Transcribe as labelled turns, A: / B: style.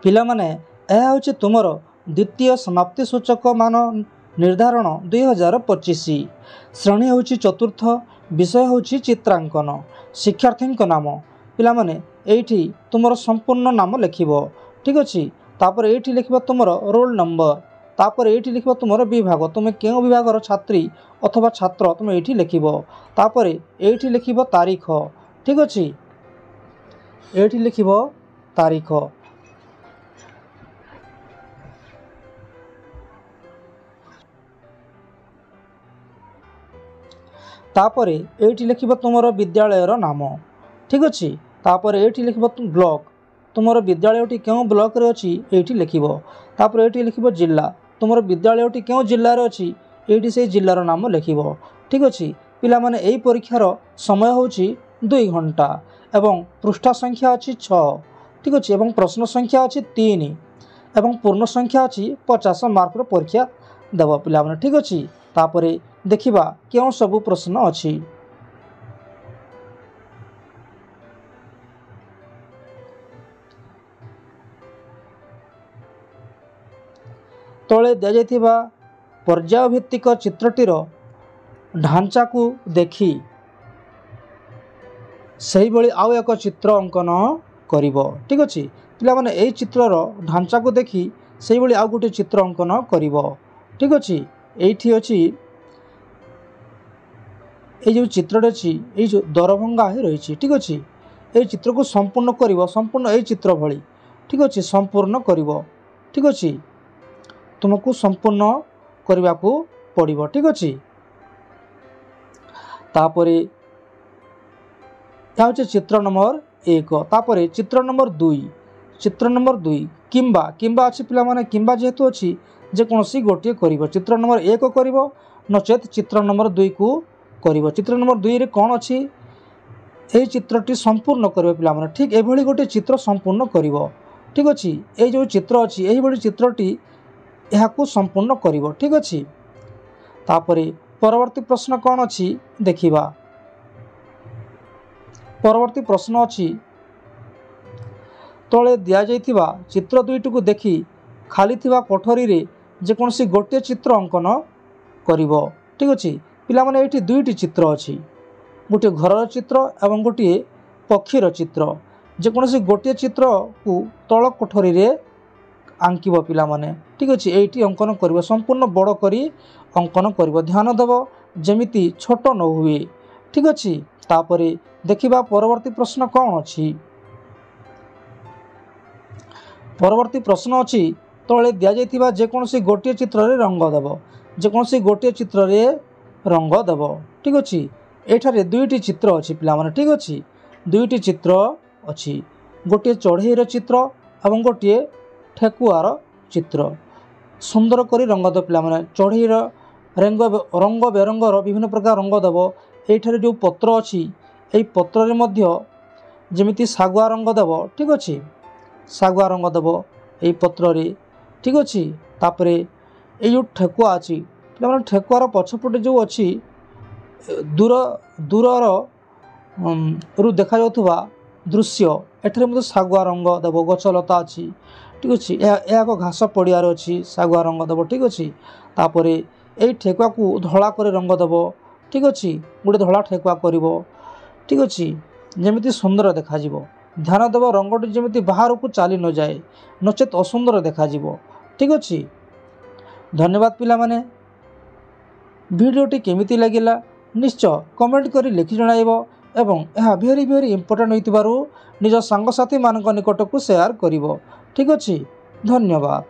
A: ପିଲାମାନେ ଏହା ହେଉଛି ତୁମର ଦ୍ୱିତୀୟ ସମାପ୍ତି ସୂଚକ ମାନ ନିର୍ଦ୍ଧାରଣ 2025। ଶ୍ରେଣୀ ହେଉଛି ଚତୁର୍ଥ, ବିଷୟ ହେଉଛି ଚିତ୍ରାଙ୍କନ। ଶିକ୍ଷାର୍ଥୀଙ୍କ ନାମ ପିଲାମାନେ ଏଇଠି ତୁମର ସମ୍ପୂର୍ଣ୍ଣ ନାମ ଲେଖିବ, ଠିକ୍ ଅଛି। ତାପରେ ଏଇଠି ଲେଖିବ ତୁମର ରୋଲ୍ ନମ୍ବର, ତାପରେ ଏଇଠି ଲେଖିବ ତୁମର ବିଭାଗ, ତୁମେ କେଉଁ ବିଭାଗର ଛାତ୍ରୀ ଅଥବା ଛାତ୍ର ତୁମେ ଏଇଠି ଲେଖିବ। ତାପରେ ଏଇଠି ଲେଖିବ ତାରିଖ, ଠିକ୍ ଅଛି, ଏଇଠି ଲେଖିବ ତାରିଖ। तापरे एठी लिखिब तुमर विद्यालयर नाम, ठीक अच्छे। तापरे एठी लिखिब ब्लॉक, तुमर विद्यालयटी केउं ब्लॉक रे अछि एठी लिखिब। तापरे एठी लिखिब जिला, तुमर विद्यालयटी केउं जिल्ला रे अछि एठी से जिल्लार नाम लिखिब, ठीक अच्छे। पिला माने एई परीक्षार समय होछि 2 घंटा एवं पृष्ठ संख्या अछि 6, ठीक अच्छे, एवं प्रश्न संख्या अछि 3 एवं पूर्ण संख्या अछि 50 मार्क रो परीक्षा देव पिला माने, ठीक अच्छे। तापरे देखिबा केउं सब प्रश्न अछि। तले दिया जाइथिबा पर्याय भित्तिक चित्रटीर ढांचा को देखि सही भली आउ एक चित्र अंकन करिवो, ठीक अछि। पिला माने एई चित्रर ढांचा को देखि सही भली आउ गोटे चित्र अंकन करिवो, ठीक अछि। एइठी अछि ये जो चित्रटे अच्छी ये जो दरभंगा ही रही, ठीक अच्छे। ये चित्र को संपूर्ण करिवो, संपूर्ण ये चित्र भली, ठीक अच्छे, संपूर्ण करिवो, ठीक अच्छे। तुमको संपूर्ण करने को पड़िवो, ठीक अच्छे। तापरे यह होचे चित्र नंबर 1। तापरे चित्र नंबर 2, चित्र नंबर 2 किंबा किंबा अच्छी पिला माने किंबा जेहेतु अच्छी जेकोसी गोटे करिवो, चित्र नंबर 1 करिवो नचेत चित्र नंबर 2 को करिवो। चित्र नंबर 2 रे कौन अच्छी यही चित्रटी संपूर्ण करिवो पिला माने, ठीक एभली गोटे चित्र संपूर्ण करिवो, ठीक अच्छे। ये जो चित्र अच्छी यही भली चित्रटी यह को संपूर्ण करिवो, ठीक अच्छे। तापरे परवर्ती प्रश्न कौन अच्छी देखिबा। परवर्ती प्रश्न अच्छी तले दिया जाइथिबा चित्र दुईटी को देखि खाली थिबा कोठरी रे जेकोसी गोटे चित्र अंकन करिवो, ठीक अच्छे। पिला माने एठी दुईटी चित्र अच्छी, गोटे घर चित्र एवं गोटे पक्षीर चित्र, जेकोसी गोटे चित्र को तल कोठरी रे आंकिबो पिला माने, ठीक अच्छे। एठी अंकन करिवो, संपूर्ण बड़ करी अंकन करिवो, ध्यान देव जेमिति छोट न हुए, ठीक अच्छे। तापरे देखिबा परवर्ती प्रश्न कौन अच्छी। परवर्ती प्रश्न अच्छी तले दिया जाइथिबा जेकोसी गोटे चित्र रे रंग देव, जेकोसी गोटे चित्र रे रंग देव, ठीक अच्छे। एठारे दुईटी चित्र अच्छी पिला माने, ठीक अच्छे, दुईटी चित्र अच्छी, गोटे चढ़ईर चित्र एवं गोटे ठेकुआर चित्र। सुंदर करी रंग देव पिला माने, चढ़ईर रंग बेरंगर विभिन्न प्रकार रंग देव। एठारे जो पत्र अच्छी यही पत्र रे मध्य जेमिति सागुआ रंग देव, ठीक अच्छे, सागुआ रंग देव यही पत्र रे, ठीक अच्छे। तापरे ये जो ठेकुआ अच्छी पिला माने, ठेकुआर पछपटे जो अच्छी दूर दूरर रु देखा जाउथुबा दृश्य एठारे मते सागुआ रंग देव, गछलता अच्छी, ठीक अच्छे। यह एक घास पड़ियार अच्छी सागुआ रंग देव, ठीक अच्छे। तापरे यही ठेकुआ को धला करे रंग देव, ठीक अच्छे, गोटे धला ठेकुआ करिवो, ठीक अच्छे, जेमिति सुंदर देखा जिवो। ध्यान देव रंगटी जेमिति बाहर को चली न जाए नचेत असुंदर देखा जिवो, ठीक अच्छे। धन्यवाद पिला माने। भिडियोटी केमिति लागिला निश्चय कमेंट करी लिखि जणाइबो एवं यह भेरी भेरी इंपोर्टेंट होइतिबारु निज सांगसाथी मानक निकट को शेयर करिवो, ठीक अच्छे। धन्यवाद।